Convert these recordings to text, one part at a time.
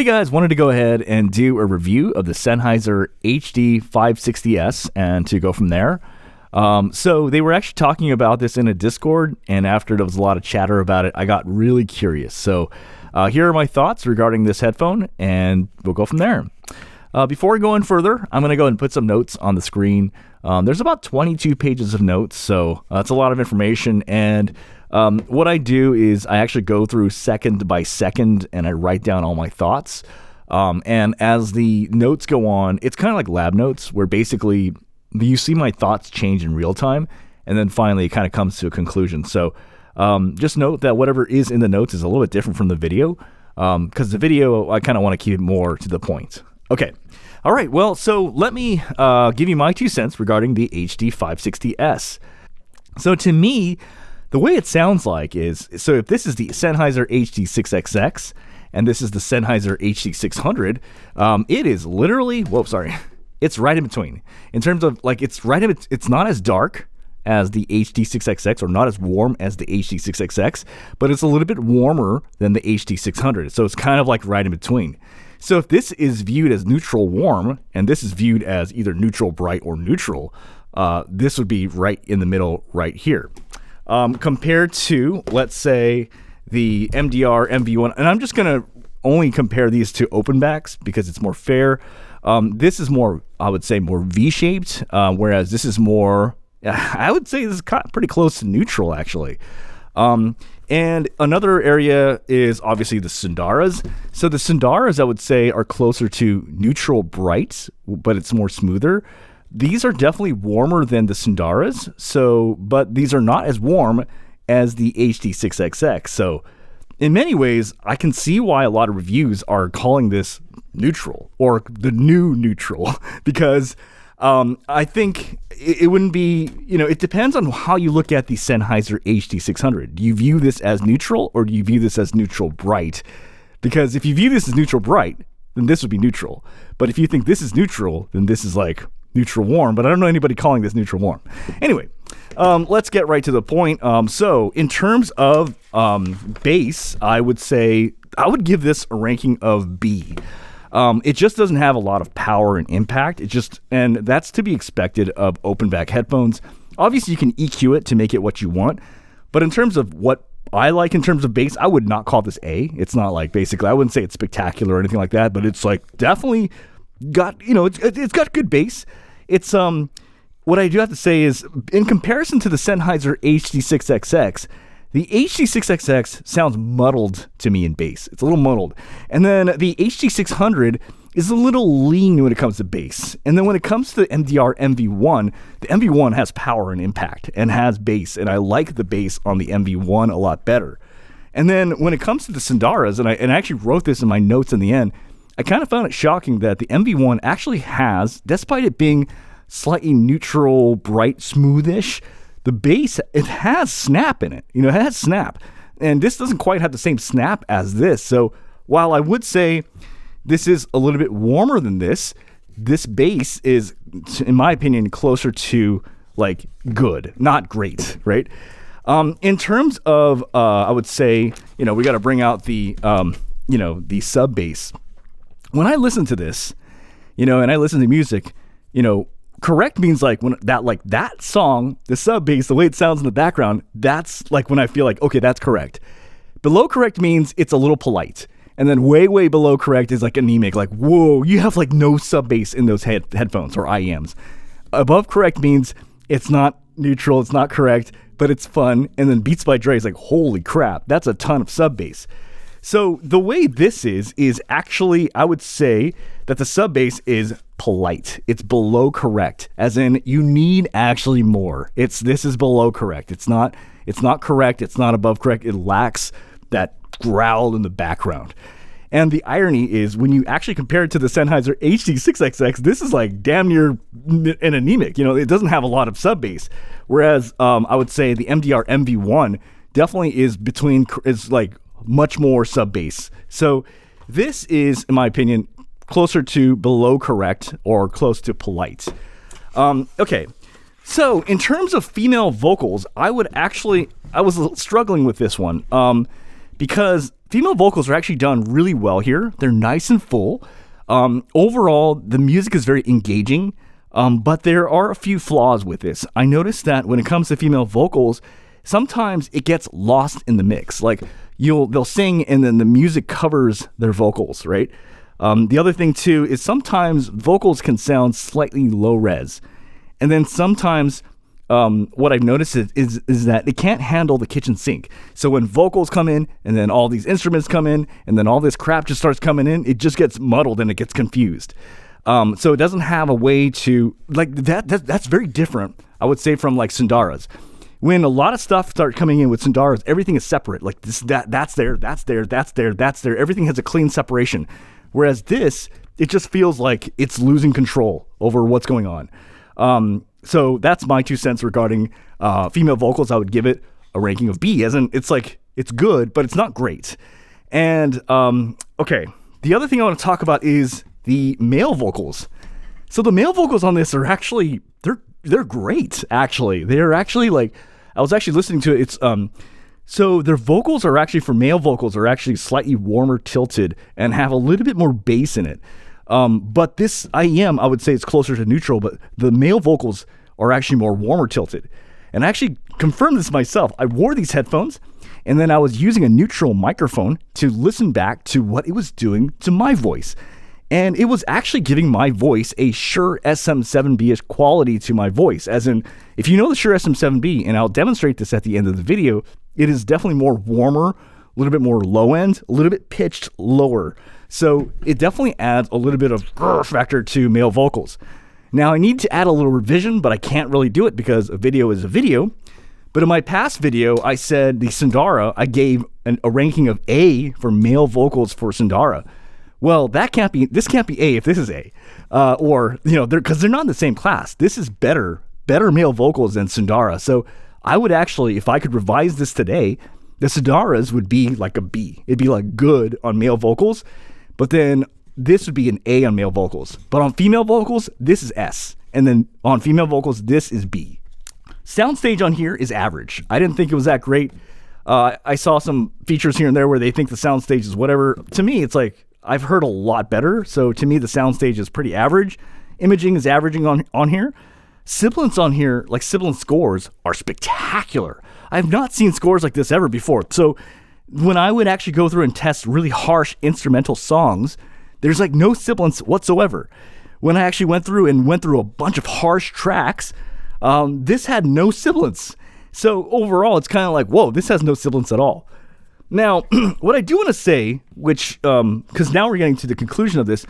Hey guys, wanted to go ahead and do a review of the Sennheiser HD560S and to go from there. So they were actually talking about this in a Discord, and after there was a lot of chatter about it, I got really curious. So here are my thoughts regarding this headphone, and we'll go from there. Before we go in further, I'm going to go and put some notes on the screen. There's about 22 pages of notes, so that's a lot of information, and what I do is I actually go through second by second and I write down all my thoughts. And as the notes go on, it's kind of like lab notes where basically you see my thoughts change in real time. And then finally it kind of comes to a conclusion. So just note that whatever is in the notes is a little bit different from the video because the video, I kind of want to keep it more to the point. Okay. All right. Well, so let me give you my 2 cents regarding the HD560S. So to me, the way it sounds like is, so if this is the Sennheiser HD6XX and this is the Sennheiser HD600, it is literally, it's right in between. In terms of like, it's not as dark as the HD6XX or not as warm as the HD6XX, but it's a little bit warmer than the HD600. So it's kind of like right in between. So if this is viewed as neutral warm and this is viewed as either neutral bright or neutral, this would be right in the middle right here. Compared to, let's say, the MDR MV1, and I'm just going to only compare these to open backs because it's more fair. This is more, I would say, more V-shaped, whereas this is more, I would say this is pretty close to neutral, actually. And another area is obviously the Sundaras. So the Sundaras, I would say, are closer to neutral bright, but it's more smoother. These are definitely warmer than the Sundaras, but these are not as warm as the HD6XX. So in many ways, I can see why a lot of reviews are calling this neutral or the new neutral because I think it wouldn't be, it depends on how you look at the Sennheiser HD600. Do you view this as neutral or do you view this as neutral bright? Because if you view this as neutral bright, then this would be neutral. But if you think this is neutral, then this is like neutral warm, but I don't know anybody calling this neutral warm. Anyway, let's get right to the point. So in terms of bass, I would say I would give this a ranking of B. It just doesn't have a lot of power and impact. And that's to be expected of open back headphones. Obviously you can EQ it to make it what you want, but in terms of what I like in terms of bass, I would not call this A. It's not like basically, I wouldn't say it's spectacular or anything like that, but it's like definitely got, it's got good bass. It's what I do have to say is in comparison to the Sennheiser HD6XX, the HD6XX sounds muddled to me in bass. It's a little muddled. And then the HD600 is a little lean when it comes to bass. And then when it comes to the MDR MV1, the MV1 has power and impact and has bass, and I like the bass on the MV1 a lot better. And then when it comes to the Sundaras, and I actually wrote this in my notes in the end, I kind of found it shocking that the MV1 actually has, despite it being slightly neutral, bright, smoothish, the bass, it has snap in it. It has snap. And this doesn't quite have the same snap as this. So while I would say this is a little bit warmer than this bass is, in my opinion, closer to like good, not great, right? In terms of, I would say, we got to bring out the, the sub bass. When I listen to this, and I listen to music, correct means like when that song, the sub bass, the way it sounds in the background, that's like when I feel like, okay, that's correct. Below correct means it's a little polite. And then way, way below correct is like anemic, like, whoa, you have like no sub bass in those headphones or IEMs. Above correct means it's not neutral, it's not correct, but it's fun. And then Beats by Dre is like, holy crap, that's a ton of sub bass. So the way this is actually, I would say that the sub bass is polite. It's below correct, as in you need actually more. This is below correct. It's not correct. It's not above correct. It lacks that growl in the background. And the irony is when you actually compare it to the Sennheiser HD6XX, this is like damn near an anemic. It doesn't have a lot of sub bass. Whereas I would say the MDR MV1 definitely is like much more sub bass. So this is, in my opinion, closer to below correct or close to polite. Okay. So in terms of female vocals, I was struggling with this one because female vocals are actually done really well here. They're nice and full. Overall, the music is very engaging, but there are a few flaws with this. I noticed that when it comes to female vocals, sometimes it gets lost in the mix. Like they'll sing and then the music covers their vocals, right? The other thing too is sometimes vocals can sound slightly low res. And then sometimes what I've noticed is that it can't handle the kitchen sink. So when vocals come in and then all these instruments come in and then all this crap just starts coming in, it just gets muddled and it gets confused. So it doesn't have a way to, like, that's very different, I would say, from like Sundaras. When a lot of stuff starts coming in with Sundaras, everything is separate. Like that's there. Everything has a clean separation. Whereas this, it just feels like it's losing control over what's going on. So that's my 2 cents regarding female vocals. I would give it a ranking of B, as in it's good, but it's not great. And okay, the other thing I want to talk about is the male vocals. So the male vocals on this are actually they're great. Actually, they're actually like, I was actually listening to it. It's so their vocals are actually, for male vocals, are actually slightly warmer tilted and have a little bit more bass in it. But this I would say it's closer to neutral, but the male vocals are actually more warmer tilted. And I actually confirmed this myself. I wore these headphones and then I was using a neutral microphone to listen back to what it was doing to my voice. And it was actually giving my voice a Shure SM7B-ish quality to my voice. As in, if you know the Shure SM7B, and I'll demonstrate this at the end of the video, it is definitely more warmer, a little bit more low end, a little bit pitched lower. So it definitely adds a little bit of factor to male vocals. Now I need to add a little revision, but I can't really do it because a video is a video. But in my past video, I said the Sundara, I gave a ranking of A for male vocals for Sundara. Well, this can't be A if this is A. Or, because they're not in the same class. This is better male vocals than Sundara. So I would actually, if I could revise this today, the Sundaras would be like a B. It'd be like good on male vocals, but then this would be an A on male vocals. But on female vocals, this is S. And then on female vocals, this is B. Soundstage on here is average. I didn't think it was that great. I saw some features here and there where they think the Soundstage is whatever. To me, it's like, I've heard a lot better. So to me, the Soundstage is pretty average. Imaging is averaging on here. Sibilance on here, like sibilance scores, are spectacular. I've not seen scores like this ever before. So when I would actually go through and test really harsh instrumental songs, there's like no sibilance whatsoever. When I actually went through a bunch of harsh tracks, this had no sibilance. So overall, it's kind of like, whoa, this has no sibilance at all. Now, what I do want to say, which, because now we're getting to the conclusion of this,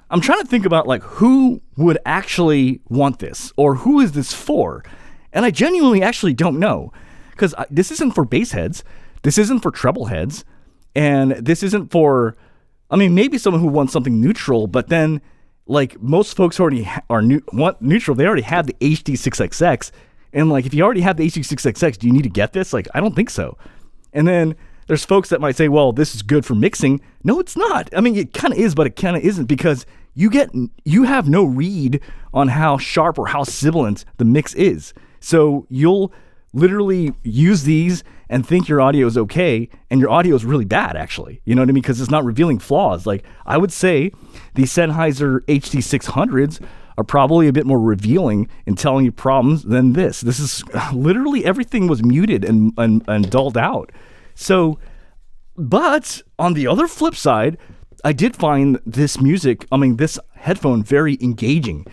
I'm trying to think about like who would actually want this or who is this for? And I genuinely actually don't know, because this isn't for bass heads. This isn't for treble heads. And this isn't for, maybe someone who wants something neutral, but then like most folks already want neutral. They already have the HD6XX. And like, if you already have the HD6XX, do you need to get this? Like, I don't think so. And then there's folks that might say, well, this is good for mixing. No, it's not. It kind of is, but it kind of isn't, because you have no read on how sharp or how sibilant the mix is. So you'll literally use these and think your audio is okay, and your audio is really bad, actually. You know what I mean? Because it's not revealing flaws. Like, I would say the Sennheiser HD600s are probably a bit more revealing in telling you problems than this. This is literally everything was muted and dulled out. So, but on the other flip side, I did find this headphone very engaging.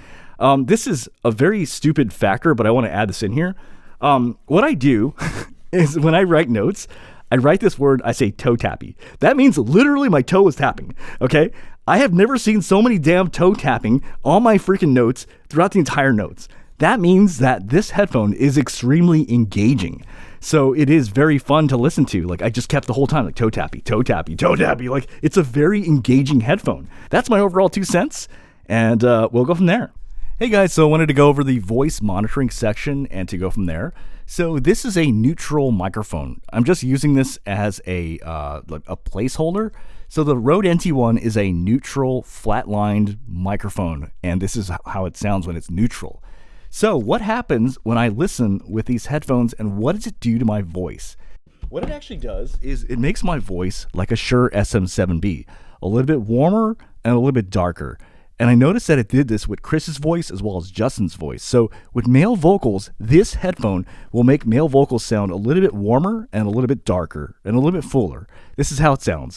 This is a very stupid factor, but I want to add this in here. What I do is when I write notes, I write this word, I say toe tappy. That means literally my toe is tapping, okay? I have never seen so many damn toe tapping on my freaking notes throughout the entire notes. That means that this headphone is extremely engaging. So it is very fun to listen to. Like, I just kept the whole time like toe tappy, toe tappy, toe tappy. Like, it's a very engaging headphone. That's my overall 2 cents, and we'll go from there. Hey guys, so I wanted to go over the voice monitoring section and to go from there. So this is a neutral microphone. I'm just using this as a placeholder. So the Rode NT1 is a neutral flatlined microphone, and this is how it sounds when it's neutral. So what happens when I listen with these headphones, and what does it do to my voice? what it actually does is it makes my voice like a Shure SM7B, a little bit warmer and a little bit darker. And I noticed that it did this with Chris's voice as well as Justin's voice. So with male vocals, this headphone will make male vocals sound a little bit warmer and a little bit darker and a little bit fuller. This is how it sounds.